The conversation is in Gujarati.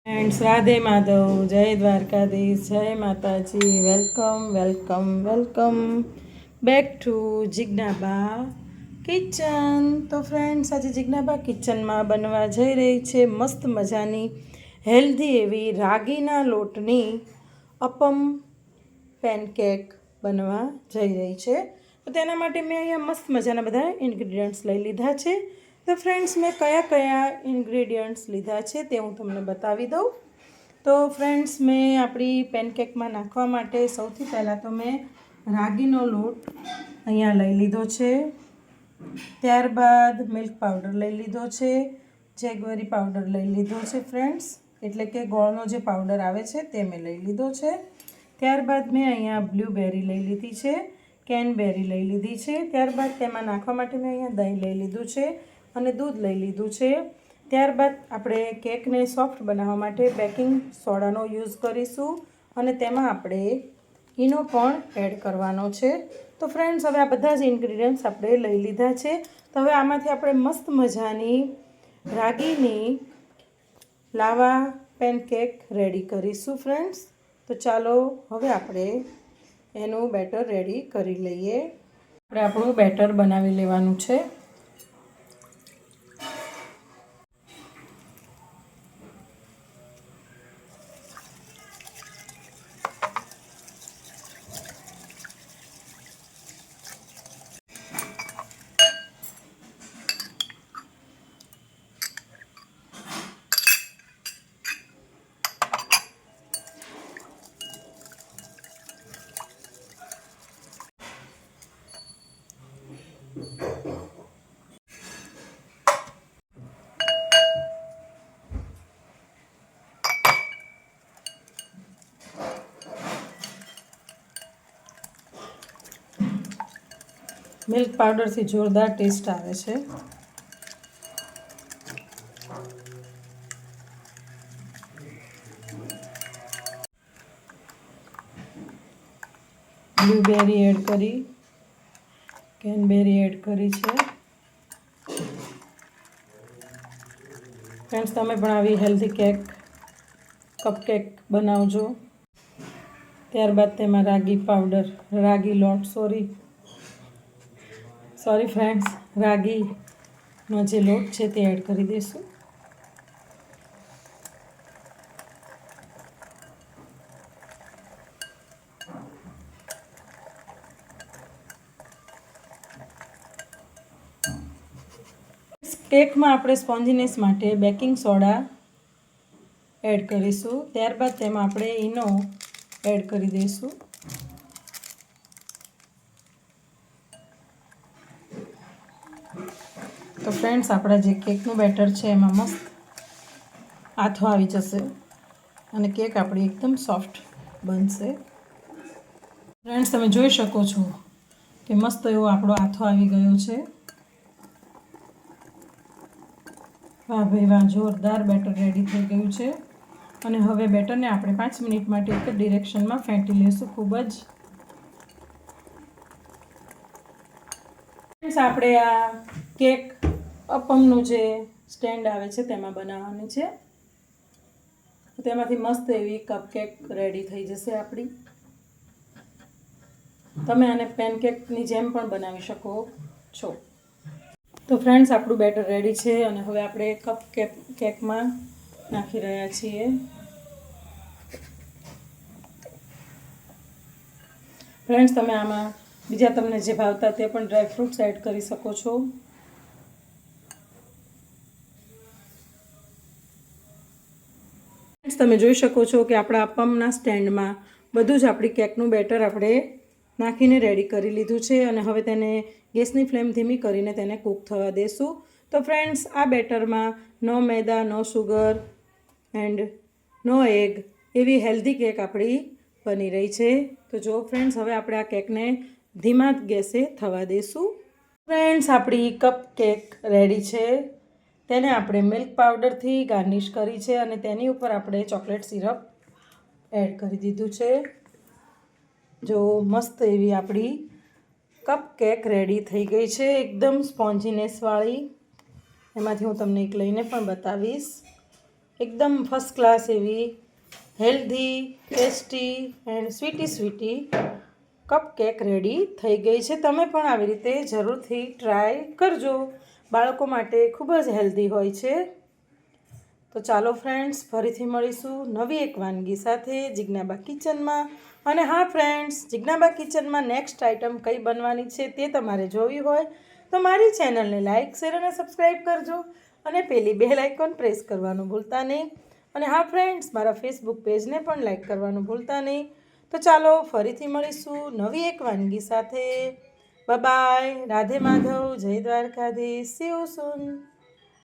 ફ્રેન્ડ્સ રાધે માધવ, જય દ્વારકાધીશ, જય માતાજી. Welcome back to Jignaba kitchen. તો ફ્રેન્ડ્સ આજે જિજ્ઞાબા કિચનમાં બનવા જઈ રહી છે મસ્ત મજાની હેલ્ધી એવી રાગીના લોટની અપમ પેનકેક બનવા જઈ રહી છે. તો તેના માટે મેં અહીંયા મસ્ત મજાના બધા ઇન્ગ્રીડિયન્ટ્સ લઈ લીધા છે. તો ફ્રેન્ડ્સ મેં કયા ઇન્ગ્રીડિયન્ટ્સ લીધા છે તે હું તમને બતાવી દઉં. તો ફ્રેન્ડ્સ મેં આપણી પેનકેકમાં નાખવા માટે સૌથી પહેલાં તો મેં રાગીનો લોટ અહીંયા લઈ લીધો છે. ત્યારબાદ મિલ્ક પાવડર લઈ લીધો છે, જેગવરી પાવડર લઈ લીધો છે ફ્રેન્ડ્સ, એટલે કે ગોળનો જે પાવડર આવે છે તે મેં લઈ લીધો છે. ત્યારબાદ મેં અહીંયા બ્લૂબેરી લઈ લીધી છે, કેનબેરી લઈ લીધી છે. ત્યારબાદ તેમાં નાખવા માટે મેં અહીંયા દહીં લઈ લીધું છે અને દૂધ લઈ લીધું છે. ત્યારબાદ આપણે કેકને સોફ્ટ બનાવવા માટે બેકિંગ સોડાનો યુઝ કરીશું અને તેમાં આપણે ઈનો પણ એડ કરવાનો છે. તો ફ્રેન્ડ્સ હવે આ બધા જ ઇન્ગ્રીડિયન્ટ્સ આપણે લઈ લીધા છે. તો હવે આમાંથી આપણે મસ્ત મજાની રાગીની લાવા પેનકેક રેડી કરીશું ફ્રેન્ડ્સ. તો ચાલો હવે આપણે એનું બેટર રેડી કરી લઈએ. આપણે આપણું બેટર બનાવી લેવાનું છે. મિલ્ક પાવડરથી જોરદાર ટેસ્ટ આવે છે. બ્લૂબેરી એડ કરી, કેનબેરી એડ કરી છે. ફ્રેન્ડ્સ તમે પણ આવી હેલ્ધી કપકેક બનાવજો. ત્યારબાદ તેમાં રાગી લોટ ફ્રેન્ડ્સ, રાગીનો જે લોટ છે તે એડ કરી દઈશું. કેકમાં આપણે સ્પોન્જીનેસ માટે બેકિંગ સોડા એડ કરીશું. ત્યારબાદ તેમાં આપણે ઈનો એડ કરી દઈશું. તો ફ્રેન્ડ્સ આપણા જે કેકનું બેટર છે એમાં મસ્ત આથો આવી જશે અને કેક આપણી એકદમ સોફ્ટ બનશે. ફ્રેન્ડ્સ તમે જોઈ શકો છો કે મસ્ત એવો આપણો આથો આવી ગયો છે. વાહ ભાઈ વાહ, જોરદાર બેટર રેડી થઈ ગયું છે. અને હવે બેટરને આપણે 5 મિનિટ માટે એક જ ડિરેક્શનમાં ફેંટી લઈશું. ખૂબ જ આપણે આ કેક અપમનું જે સ્ટેન્ડ આવે છે તેમાં બનાવવાની છે. તેમાંથી મસ્ત એવી કપકેક રેડી થઈ જશે આપણી. તમે આને પેનકેકની જેમ પણ બનાવી શકો છો. તો ફ્રેન્ડ્સ આપણું બેટર રેડી છે અને હવે આપણે કેકમાં નાખી રહ્યા છીએ. ફ્રેન્ડ્સ તમે આમાં બીજા તમને જે ભાવતા તે પણ ડ્રાયફ્રૂટ્સ એડ કરી શકો છો. ફ્રેન્ડ્સ તમે જોઈ શકો છો કે આપણા અપમના સ્ટેન્ડમાં બધું જ આપણી કેકનું બેટર આપણે નાખીને રેડી કરી લીધું છે અને હવે તેને ગેસની ફ્લેમ ધીમી કરીને તેને કૂક થવા દેશું. તો ફ્રેન્ડ્સ આ બેટરમાં નો મેદા, નો સુગર એન્ડ નો એગ એવી હેલ્ધી કેક આપણી બની રહી છે. તો જો ફ્રેન્ડ્સ હવે આપણે આ કેકને ધીમા ગેસે થવા દઈશું. ફ્રેન્ડ્સ આપણી કપ કેક રેડી છે. તેને આપણે મિલ્ક પાવડરથી ગાર્નિશ કરી છે અને તેની ઉપર આપણે ચોકલેટ સિરપ એડ કરી દીધું છે. જો મસ્ત એવી આપણી કપ કેક રેડી થઈ ગઈ છે, એકદમ સ્પોન્જીનેસવાળી. એમાંથી હું તમને એક લઈને પણ બતાવીશ એકદમ ફર્સ્ટ ક્લાસ એવી healthy tasty and sweety cupcake ready થઈ ગઈ છે. તમે પણ આવી રીતે જરૂરથી ટ્રાય કરજો. બાળકો માટે ખૂબ જ હેલ્ધી હોય છે. તો ચાલો ફ્રેન્ડ્સ, ફરીથી મળીશું નવી એક વાનગી સાથે જિજ્ઞાબા કિચનમાં. અને હા ફ્રેન્ડ્સ, જિજ્ઞાબા કિચનમાં નેક્સ્ટ આઈટમ કઈ બનવાની છે તે તમારે જોવી હોય તો મારી ચેનલને લાઇક, શેર અને સબસ્ક્રાઈબ કરજો. અને પેલી બેલ આઇકોન પ્રેસ કરવાનું ભૂલતા નહીં. અને હા ફ્રેન્ડ્સ, મારા ફેસબુક પેજને પણ લાઇક કરવાનું ભૂલતા નહીં. તો ચાલો ફરીથી મળીશું નવી એક વાનગી સાથે. Bye bye. રાધે માધવ. જય દ્વારકાધીશ. C you soon.